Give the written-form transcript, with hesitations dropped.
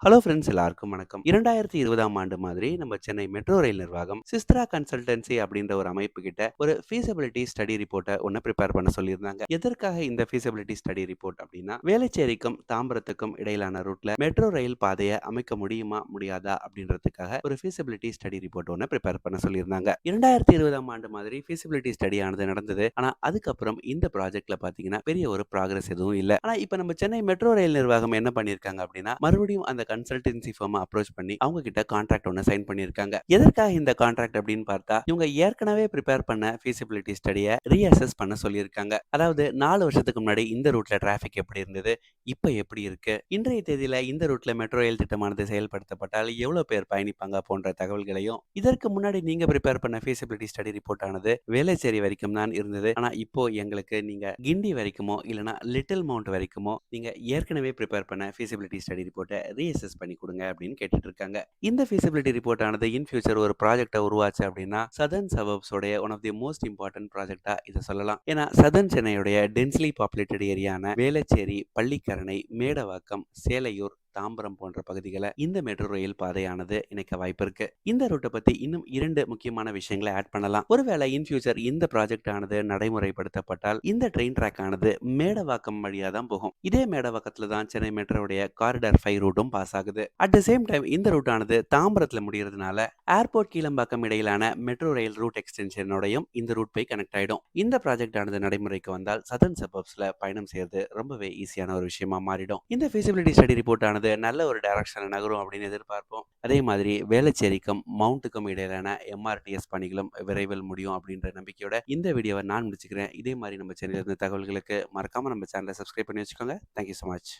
Hello friends, எல்லாருக்கும் வணக்கம். 2020ஆம் ஆண்டு மாதிரி நம்ம சென்னை மெட்ரோ ரயில் நிர்வாகம் சிஸ்ட்ரா கன்சல்டன்சி அப்படின்ற ஒரு அமைப்பு கிட்ட ஒரு ஃபீசிபிலிட்டி ஸ்டடி ரிப்போர்ட்டை ஒன்று ப்ரிப்பேர் பண்ண சொல்லியிருந்தாங்க. எதற்காக இந்த ஃபீசிபிலிட்டி ஸ்டடி ரிப்போர்ட் அப்படின்னா, வேளச்சேரிக்கும் தாம்பரத்துக்கும் இடையிலான ரூட்ல மெட்ரோ ரயில் பாதையை அமைக்க முடியுமா முடியாதா அப்படின்றதுக்காக ஒரு ஃபீசிபிலிட்டி ஸ்டடி ரிப்போர்ட் ஒன்று ப்ரிப்பேர் பண்ண சொல்லியிருந்தாங்க. 2020ஆம் ஆண்டு மாதிரி ஃபீசிபிலிட்டி ஸ்டடி ஆனது நடந்தது. ஆனா அதுக்கப்புறம் இந்த ப்ராஜெக்ட்ல பாத்தீங்கன்னா பெரிய ஒரு ப்ராக்ரஸ் எதுவும் இல்லை. ஆனா இப்ப நம்ம சென்னை மெட்ரோ ரயில் நிர்வாகம் என்ன பண்ணிருக்காங்க அப்படின்னா, மறுபடியும் அந்த கன்சல்டன்சி ஃபார்ம் அப்ரோச் பண்ணி அவங்க கிட்ட கான்ட்ராக்ட் ஒன்று சைன் பண்ணியிருக்காங்க. எதற்காக இந்த கான்ட்ராக்ட் அப்படின்னு பார்த்தா, இவங்க ஏற்கனவே ப்ரிப்பேர் பண்ண ஃபீசிபிலிட்டி ஸ்டடியை ரீஅசஸ் பண்ண சொல்லியிருக்காங்க. அதாவது 4 வருஷத்துக்கு முன்னாடி இந்த ரூட்ல டிராஃபிக் எப்படி இருந்தது, இப்ப எப்படி இருக்கு, இன்றைய தேதியில இந்த ரூட்ல மெட்ரோ ரயில் திட்டமானது செயல்படுத்தப்பட்டால் எவ்வளவு பேர் பயணிப்பாங்க போன்ற தகவல்களையும், இதற்கு முன்னாடி நீங்க ப்ரிப்பேர் பண்ண ஃபீசிபிலிட்டி ஸ்டடி ரிப்போர்ட் ஆனது வேளச்சேரி வரைக்கும் தான் இருந்தது. ஆனா இப்போ எங்களுக்கு நீங்க கிண்டி வரைக்குமோ இல்லனா லிட்டில் மவுண்ட் வரைக்குமோ நீங்க ஏற்கனவே ப்ரிப்பேர் பண்ண ஃபீசிபிலிட்டி ஸ்டடி ரிப்போர்ட்டை ரீஅசஸ் பண்ணி கொடுங்க அப்படின்னு கேட்டுட்டு இருக்காங்க. இந்த ஃபீசிபிலிட்டி ரிப்போர்ட் ஆனது இன் ஃபியூச்சர் ஒரு ப்ராஜெக்டா உருவாச்சு அப்படின்னா, சதர்ன் சபர்ப்ஸ் உடைய one of the most important ப்ராஜெக்டா இதை சொல்லலாம். ஏன்னா சதர்ன் சென்னையுடைய டென்ஸ்லி பாப்புலேட்டட் ஏரியான வேளச்சேரி, பள்ளிக்கரணை, மேடவாக்கம், சேலையூர், தாம்பரம் போன்ற பகுதிகளை இந்த மெட்ரோ ரயில் பாதையானது இணைக்க வாய்ப்பு இருக்கு. இந்த ரூட்டை பத்தி இன்னும் 2 முக்கியமான விஷயங்களை ஆட் பண்ணலாம். ஒருவேளை இன் ஃபியூச்சர் இந்த ப்ராஜெக்ட் ஆனது நடைமுறைப்படுத்தப்பட்டால் இந்த ட்ரெயின் ட்ராக் ஆனது மேடவாக்கம் வழியா தான் போகும். இதே மேடவாக்கத்துல தான் சென்னை மெட்ரோவுடைய காரிடார் 5 ரூட்டும் பாஸ் ஆகுது. அட் த சேம் டைம் இந்த ரூட் ஆனது தாம்பரத்துல முடியறதுனால ஏர்போர்ட் கீழம்பாக்கம் இடையிலான மெட்ரோ ரயில் ரூட் எக்ஸ்டென்ஷனோடையும் இந்த ரூட் போய் கனெக்ட் ஆயிடும். இந்த ப்ராஜெக்ட் ஆனது நடைமுறைக்கு வந்தால் சதர்ன் சபர்ப்ஸ்ல பயணம் செய்யறது ரொம்பவே ஈஸியான ஒரு விஷயமா மாறிடும். இந்த ஃபீசிபிலிட்டி ஸ்டடி ரிப்போர்ட் ஆனது நல்ல ஒரு டைரக்ஷன்ல நகரும் அப்படின்னு எதிர்பார்ப்போம். அதே மாதிரி வேளச்சேரிக்கும் மவுண்ட்டுக்கும் இடையிலான எம்ஆர்டிஎஸ் பணிகளும் விரைவில் முடியும் அப்படின்ற நம்பிக்கையோட இந்த வீடியோவை நான் முடிச்சுக்கிறேன். இதே மாதிரி நம்ம சேனல்ல இருந்த தகவல்களுக்கு மறக்காம நம்ம சேனலை சப்ஸ்கிரைப் பண்ணி வச்சுக்கோங்க. Thank you so much.